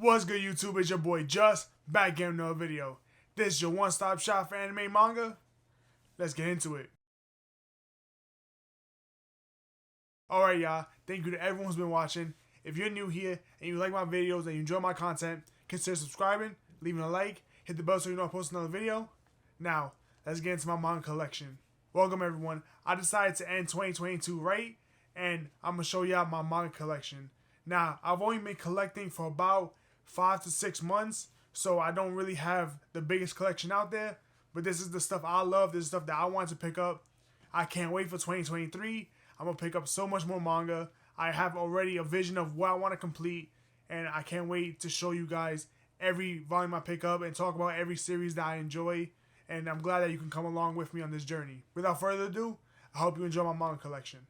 What's good, YouTube? It's your boy Just, back again with another video. This is your one-stop shop for anime manga. Let's get into it. Alright, y'all. Thank you to everyone who's been watching. If you're new here and you like my videos and you enjoy my content, consider subscribing, leaving a like, hit the bell so you know I post another video. Now, let's get into my manga collection. Welcome, everyone. I decided to end 2022 right, and I'm going to show y'all my manga collection. Now, I've only been collecting for about 5 to 6 months, so I don't really have the biggest collection out there, but this is the stuff I love. This is stuff that I want to pick up. I can't wait for 2023. I'm going to pick up so much more manga. I have already a vision of what I want to complete, and I can't wait to show you guys every volume I pick up and talk about every series that I enjoy, and I'm glad that you can come along with me on this journey. Without further ado, I hope you enjoy my manga collection.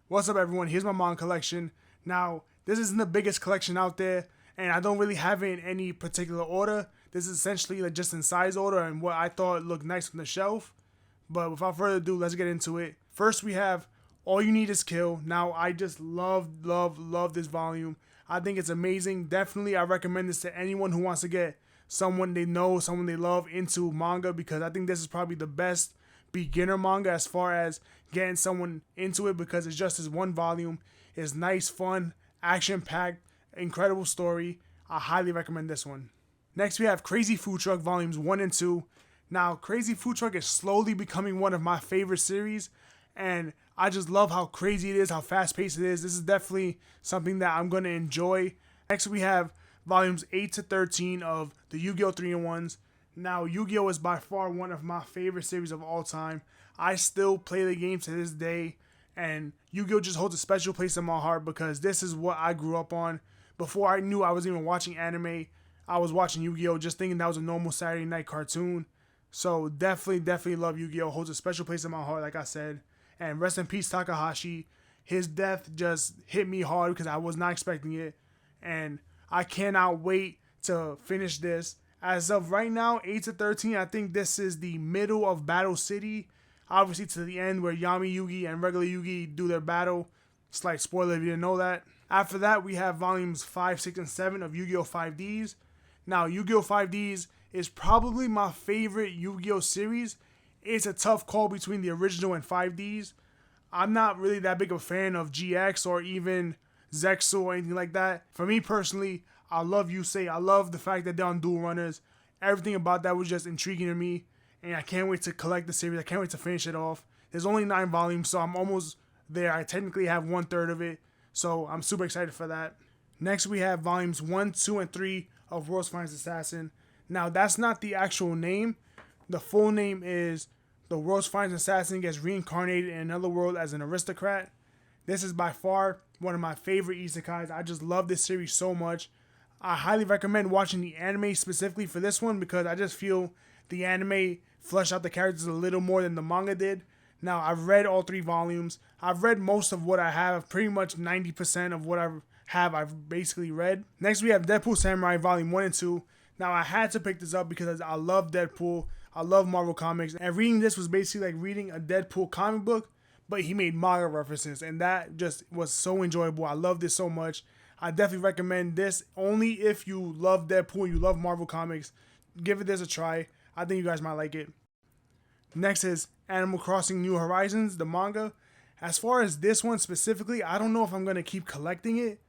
What's up, everyone? Here's my manga collection. Now, this isn't the biggest collection out there, and I don't really have it in any particular order. This is essentially just in size order and what I thought looked nice on the shelf. But without further ado, let's get into it. First, we have All You Need Is Kill. Now, I just love this volume. I think it's amazing. Definitely, I recommend this to anyone who wants to get someone they know, someone they love into manga, because I think this is probably the best beginner manga as far as getting someone into it, because it's just this one volume. It's nice, fun, action-packed, incredible story. I highly recommend this one. Next, we have Crazy Food Truck Volumes 1 and 2. Now, Crazy Food Truck is slowly becoming one of my favorite series, and I just love how crazy it is, how fast-paced it is. This is definitely something that I'm going to enjoy. Next, we have Volumes 8 to 13 of the Yu-Gi-Oh! 3-in-1s. Now, Yu-Gi-Oh! Is by far one of my favorite series of all time. I still play the game to this day, and Yu-Gi-Oh! Just holds a special place in my heart because this is what I grew up on. Before I knew I was even watching anime, I was watching Yu-Gi-Oh! Just thinking that was a normal Saturday night cartoon. So definitely love Yu-Gi-Oh! Holds a special place in my heart, like I said. And rest in peace, Takahashi. His death just hit me hard because I was not expecting it. And I cannot wait to finish this. As of right now, 8 to 13, I think this is the middle of Battle City. Obviously to the end where Yami Yugi and regular Yugi do their battle. Slight spoiler if you didn't know that. After that, we have volumes 5, 6, and 7 of Yu-Gi-Oh! 5Ds. Now, Yu-Gi-Oh! 5Ds is probably my favorite Yu-Gi-Oh! Series. It's a tough call between the original and 5Ds. I'm not really that big of a fan of GX or even Zexal or anything like that. For me personally, I love Yusei. I love the fact that they're on dual runners. Everything about that was just intriguing to me. And I can't wait to collect the series. I can't wait to finish it off. There's only 9 volumes, so I'm almost there. I technically have 1/3 of it. So I'm super excited for that. Next, we have volumes 1, 2, and 3 of World's Finest Assassin. Now, that's not the actual name. The full name is The World's Finest Assassin Gets Reincarnated in Another World as an Aristocrat. This is by far one of my favorite isekais. I just love this series so much. I highly recommend watching the anime specifically for this one because I just feel the anime fleshed out the characters a little more than the manga did. Now, I've read all 3 volumes. I've read most of what I have. Pretty much 90% of what I have, I've basically read. Next, we have Deadpool Samurai Volume 1 and 2. Now, I had to pick this up because I love Deadpool. I love Marvel Comics. And reading this was basically like reading a Deadpool comic book, but he made manga references. And that just was so enjoyable. I love this so much. I definitely recommend this only if you love Deadpool and you love Marvel Comics. Give this a try. I think you guys might like it. Next is Animal Crossing New Horizons, the manga. As far as this one specifically, I don't know if I'm going to keep collecting it.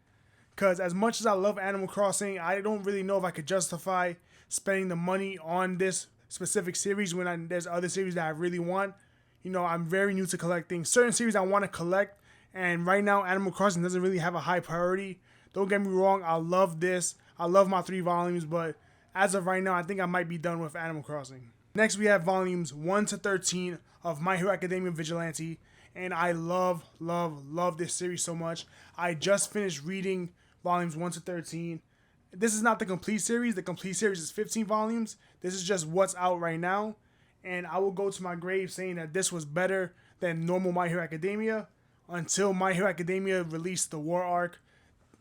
Because as much as I love Animal Crossing, I don't really know if I could justify spending the money on this specific series when there's other series that I really want. You know, I'm very new to collecting. Certain series I want to collect. And right now, Animal Crossing doesn't really have a high priority. Don't get me wrong, I love this. I love my 3 volumes. But as of right now, I think I might be done with Animal Crossing. Next, we have volumes 1 to 13 of My Hero Academia Vigilante, and I love this series so much. I just finished reading volumes 1 to 13. This is not the complete series. The complete series is 15 volumes. This is just what's out right now, and I will go to my grave saying that this was better than normal My Hero Academia until My Hero Academia released the War Arc.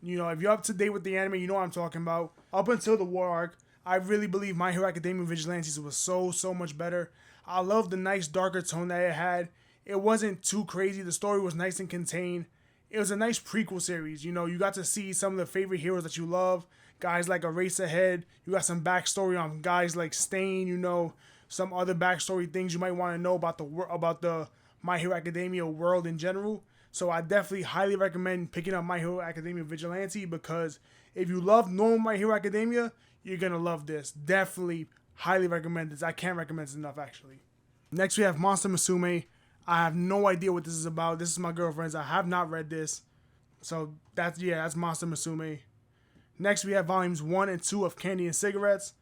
You know, if you're up to date with the anime, you know what I'm talking about. Up until the War Arc, I really believe My Hero Academia Vigilantes was so much better. I love the nice darker tone that it had. It wasn't too crazy. The story was nice and contained. It was a nice prequel series. You know, you got to see some of the favorite heroes that you love. guys like Eraserhead. You got some backstory on guys like Stain. You know, some other backstory things you might want to know about the My Hero Academia world in general. So I definitely highly recommend picking up My Hero Academia Vigilante, because if you love normal My Hero Academia, you're gonna love this. Definitely highly recommend this. I can't recommend this enough, actually. Next we have Monster Musume. I have no idea what this is about. This is my girlfriend's. I have not read this. So that's Monster Musume. Next we have volumes 1 and 2 of Candy and Cigarettes.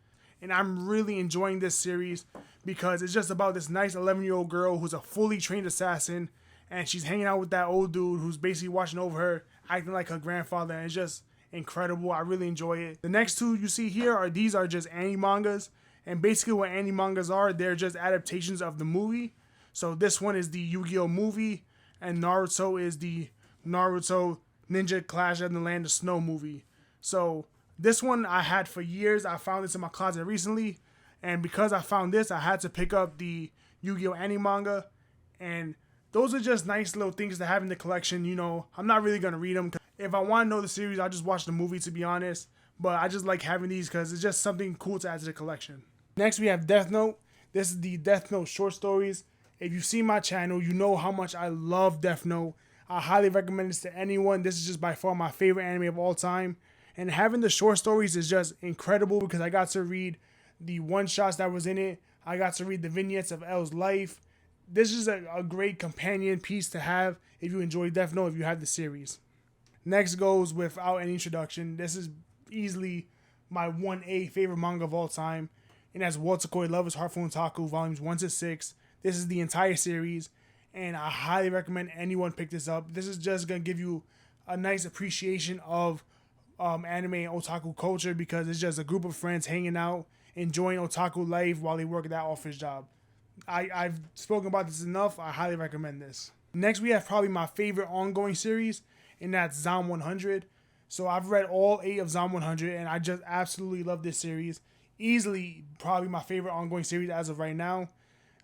And I'm really enjoying this series because it's just about this nice 11-year-old girl who's a fully trained assassin, and she's hanging out with that old dude who's basically watching over her, acting like her grandfather, and it's just incredible. I really enjoy it. The next two you see here are just anime mangas, and basically what anime mangas are, they're just adaptations of the movie. So this one is the Yu-Gi-Oh movie, and Naruto is the Naruto Ninja Clash of the Land of Snow movie. So this one I had for years. I found this in my closet recently, and because I found this, I had to pick up the Yu-Gi-Oh anime manga, and those are just nice little things to have in the collection. You know, I'm not really going to read them. If I want to know the series, I'll just watch the movie, to be honest. But I just like having these because it's just something cool to add to the collection. Next, we have Death Note. This is the Death Note short stories. If you've seen my channel, you know how much I love Death Note. I highly recommend this to anyone. This is just by far my favorite anime of all time. And having the short stories is just incredible because I got to read the one-shots that was in it. I got to read the vignettes of L's life. This is a great companion piece to have if you enjoy Death Note, if you have the series. Next goes without any introduction. This is easily my 1A favorite manga of all time. And that's Wotakoi Love is Heartful Otaku, volumes 1 to 6. This is the entire series, and I highly recommend anyone pick this up. This is just going to give you a nice appreciation of anime and otaku culture, because it's just a group of friends hanging out, enjoying otaku life while they work at that office job. I've spoken about this enough. I highly recommend this. Next, we have probably my favorite ongoing series, and that's Zom 100. So I've read all 8 of Zom 100, and I just absolutely love this series. Easily probably my favorite ongoing series as of right now.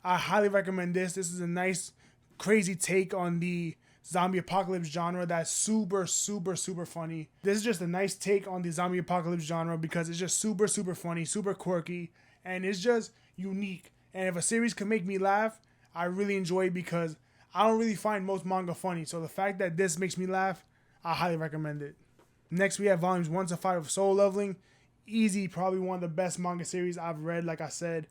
I highly recommend this. This is a nice, crazy take on the zombie apocalypse genre that's super, super, super funny. This is just a nice take on the zombie apocalypse genre because it's just super, super funny, super quirky, and it's just unique. And if a series can make me laugh, I really enjoy it because I don't really find most manga funny. So the fact that this makes me laugh, I highly recommend it. Next, we have volumes 1 to 5 of Soul Leveling. Easy, probably one of the best manga series I've read, like I said.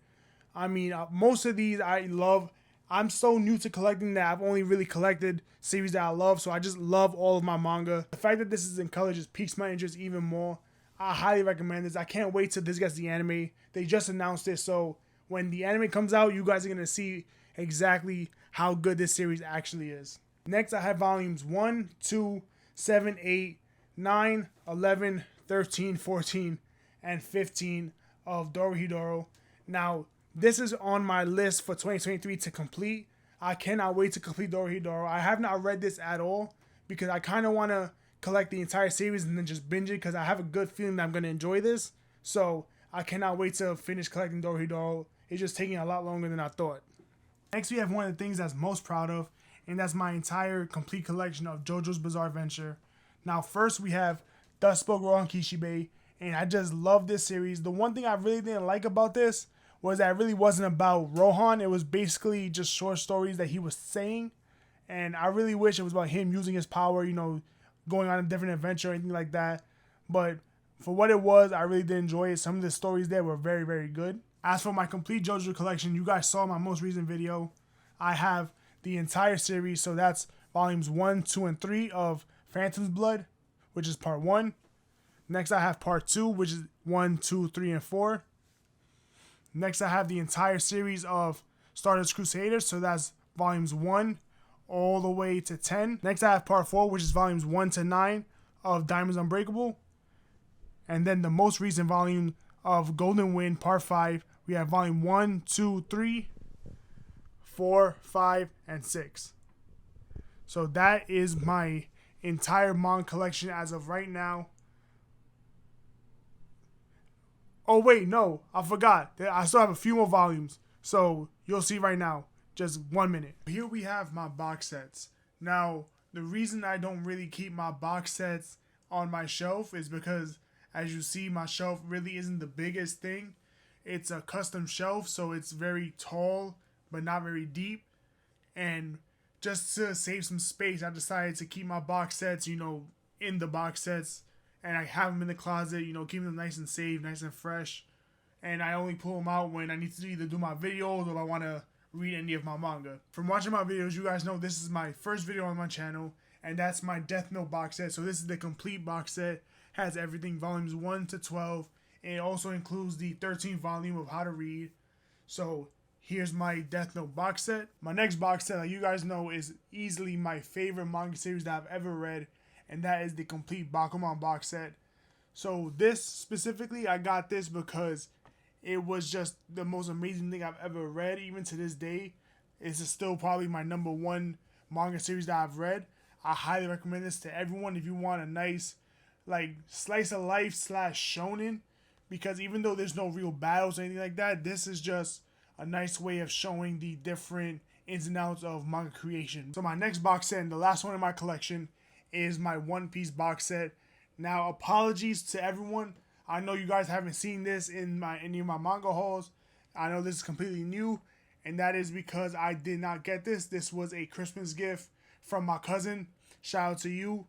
I mean, most of these I love. I'm so new to collecting that I've only really collected series that I love, so I just love all of my manga. The fact that this is in color just piques my interest even more. I highly recommend this. I can't wait till this gets the anime. They just announced it, so when the anime comes out, you guys are going to see exactly how good this series actually is. Next, I have volumes 1, 2, 7, 8, 9, 11, 13, 14, and 15 of Dorohedoro. Now, this is on my list for 2023 to complete. I cannot wait to complete Dorohedoro. I have not read this at all because I kind of want to collect the entire series and then just binge it because I have a good feeling that I'm going to enjoy this. So I cannot wait to finish collecting Dorohedoro. It's just taking a lot longer than I thought. Next, we have one of the things that's most proud of, and that's my entire complete collection of JoJo's Bizarre Adventure. Now, first we have Thus Spoke Rohan Kishibe, and I just love this series. The one thing I really didn't like about this was that it really wasn't about Rohan. It was basically just short stories that he was saying, and I really wish it was about him using his power, you know, going on a different adventure or anything like that. But for what it was, I really did enjoy it. Some of the stories there were very, very good. As for my complete JoJo collection, you guys saw my most recent video. I have the entire series, so that's volumes 1, 2, and 3 of Phantom's Blood, which is part 1. Next, I have part 2, which is 1, 2, 3, and 4. Next, I have the entire series of Stardust Crusaders, so that's volumes 1 all the way to 10. Next, I have part 4, which is volumes 1 to 9 of Diamonds Unbreakable. And then the most recent volume of Golden Wind, part 5, we have volume 1, 2, 3, 4, 5, and 6. So that is my entire manga collection as of right now. Oh wait, no, I forgot. I still have a few more volumes. So you'll see right now. Just 1 minute. Here we have my box sets. Now, the reason I don't really keep my box sets on my shelf is because As you see, my shelf really isn't the biggest thing. It's a custom shelf, so it's very tall but not very deep. And just to save some space, I decided to keep my box sets, in the box sets. And I have them in the closet, keep them nice and safe, nice and fresh. And I only pull them out when I need to either do my videos or if I want to read any of my manga. From watching my videos, you guys know this is my first video on my channel, and that's my Death Note box set. So this is the complete box set. Has everything, volumes 1 to 12, and it also includes the 13th volume of How to Read. So here's my Death Note box set. My next box set, like you guys know, is easily my favorite manga series that I've ever read, and that is the complete Bakuman box set. So this specifically, I got this because it was just the most amazing thing I've ever read. Even to this day, it's still probably my #1 manga series that I've read. I highly recommend this to everyone if you want a nice, slice of life / shonen. Because even though there's no real battles or anything like that, this is just a nice way of showing the different ins and outs of manga creation. So my next box set, and the last one in my collection, is my One Piece box set. Now, apologies to everyone. I know you guys haven't seen this in any of my manga hauls. I know this is completely new, and that is because I did not get this. This was a Christmas gift from my cousin. Shout out to you.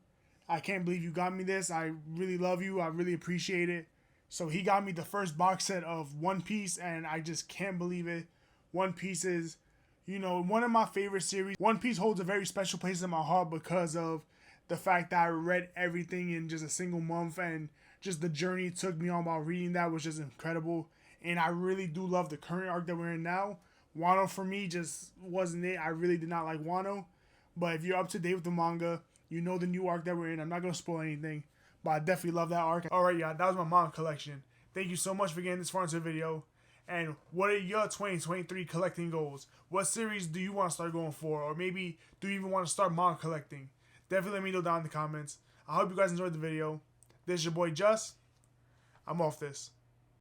I can't believe you got me this. I really love you. I really appreciate it. So he got me the first box set of One Piece, and I just can't believe it. One Piece is, one of my favorite series. One Piece holds a very special place in my heart because of the fact that I read everything in just a single month, and just the journey it took me on while reading that was just incredible. And I really do love the current arc that we're in now. Wano for me just wasn't it. I really did not like Wano. But if you're up to date with the manga, you know the new arc that we're in. I'm not going to spoil anything, but I definitely love that arc. Alright, y'all, that was my manga collection. Thank you so much for getting this far into the video. And what are your 2023 collecting goals? What series do you want to start going for? Or maybe do you even want to start manga collecting? Definitely let me know down in the comments. I hope you guys enjoyed the video. This is your boy Just. I'm off this.